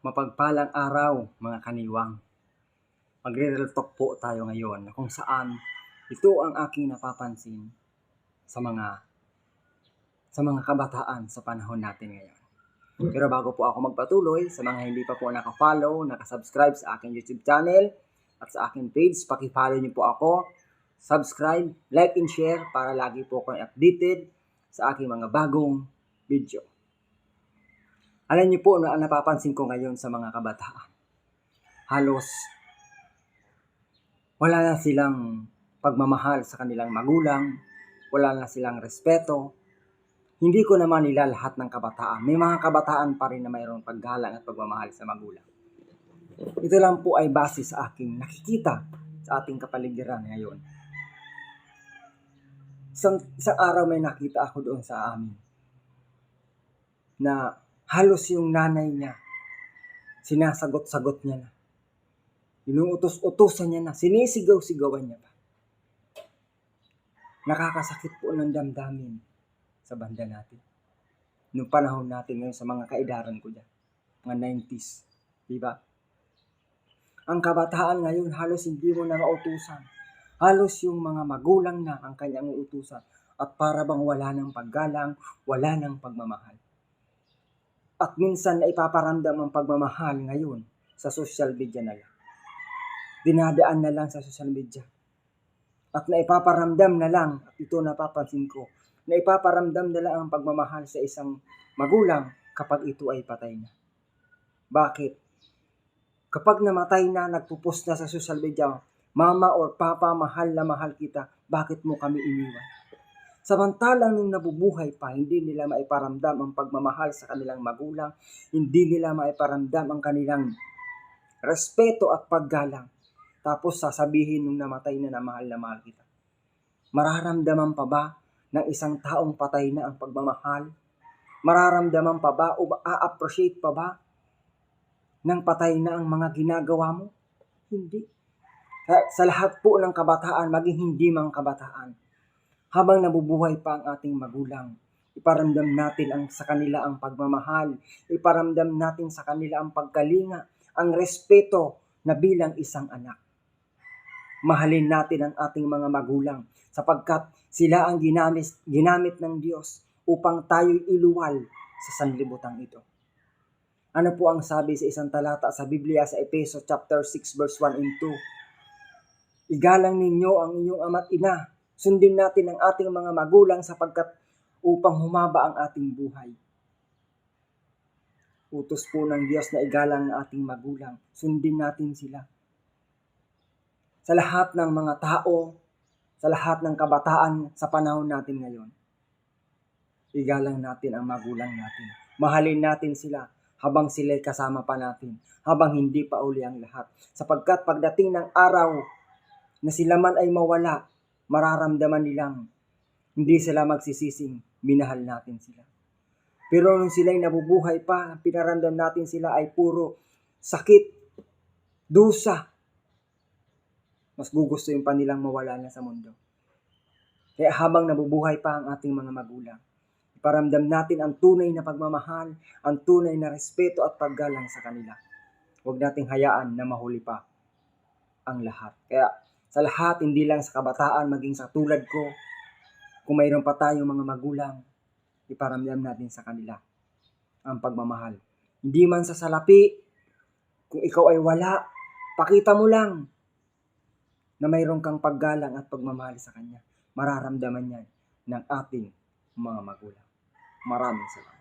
Mapagpalang araw mga kaniwang. Magre-real talk po tayo ngayon na kung saan ito ang aking napapansin sa mga kabataan sa panahon natin ngayon. Pero bago po ako magpatuloy, sa mga hindi pa po naka-follow, naka-subscribe sa aking YouTube channel at sa aking page, paki-follow niyo po ako, subscribe, like and share para lagi po akong updated sa aking mga bagong video. Alam niyo po na napapansin ko ngayon sa mga kabataan, halos wala na silang pagmamahal sa kanilang magulang, wala na silang respeto. Hindi ko naman nila lahat ng kabataan. May mga kabataan pa rin na mayroong paggalang at pagmamahal sa magulang. Ito lang po ay base sa aking nakikita sa ating kapaligiran ngayon. Isang araw may nakita ako doon sa amin na halos yung nanay niya, sinasagot-sagot niya na. Inuutos-utusan niya na, sinisigaw-sigawan niya pa. Nakakasakit po ng damdamin sa banda natin. Noong panahon natin ngayon sa mga kaedaran ko dyan, mga 90s, di ba? Ang kabataan ngayon halos hindi mo na mautusan. Halos yung mga magulang na ang kanyang uutusan. At para bang wala ng paggalang, wala ng pagmamahal. At minsan na ipaparamdam ang pagmamahal ngayon sa social media na lang. Dinadaan na lang sa social media. At naipaparamdam na lang, at ito napapansin ko, naipaparamdam na lang ang pagmamahal sa isang magulang kapag ito ay patay na. Bakit? Kapag namatay na, nagpo-post na sa social media, mama or papa, mahal na mahal kita, bakit mo kami iniwan? Samantalang nung nabubuhay pa, hindi nila maiparamdam ang pagmamahal sa kanilang magulang, hindi nila maiparamdam ang kanilang respeto at paggalang. Tapos sasabihin nung namatay na mahal kita. Mararamdaman pa ba ng isang taong patay na ang pagmamahal? Mararamdaman pa ba o a-appreciate pa ba ng patay na ang mga ginagawa mo? Hindi. Sa lahat po ng kabataan, maging hindi mang kabataan, habang nabubuhay pa ang ating magulang, iparamdam natin sa kanila ang pagmamahal, iparamdam natin sa kanila ang pagkalinga, ang respeto na bilang isang anak. Mahalin natin ang ating mga magulang sapagkat sila ang ginamit ng Diyos upang tayo'y iluwal sa sanlibutan ito. Ano po ang sabi sa isang talata sa Biblia sa Efeso chapter 6 verse 1 and 2? Igalang ninyo ang inyong ama't ina. Sundin natin ang ating mga magulang sapagkat upang humaba ang ating buhay. Utos po ng Diyos na igalang ang ating magulang. Sundin natin sila. Sa lahat ng mga tao, sa lahat ng kabataan sa panahon natin ngayon, igalang natin ang magulang natin. Mahalin natin sila habang sila'y kasama pa natin, habang hindi pa uli ang lahat. Sapagkat pagdating ng araw na sila man ay mawala, mararamdaman nilang hindi sila magsisising minahal natin sila. Pero nung sila'y nabubuhay pa, pinaramdam natin sila ay puro sakit, dusa. Mas gugustuhin pa nilang mawala na sa mundo. Kaya habang nabubuhay pa ang ating mga magulang, iparamdam natin ang tunay na pagmamahal, ang tunay na respeto at paggalang sa kanila. Huwag nating hayaan na mahuli pa ang lahat. Kaya sa lahat, hindi lang sa kabataan, maging sa tulad ko, kung mayroon pa tayong mga magulang, iparamdam natin sa kanila ang pagmamahal. Hindi man sa salapi, kung ikaw ay wala, pakita mo lang na mayroon kang paggalang at pagmamahal sa kanya. Mararamdaman yan ng ating mga magulang. Maraming salamat.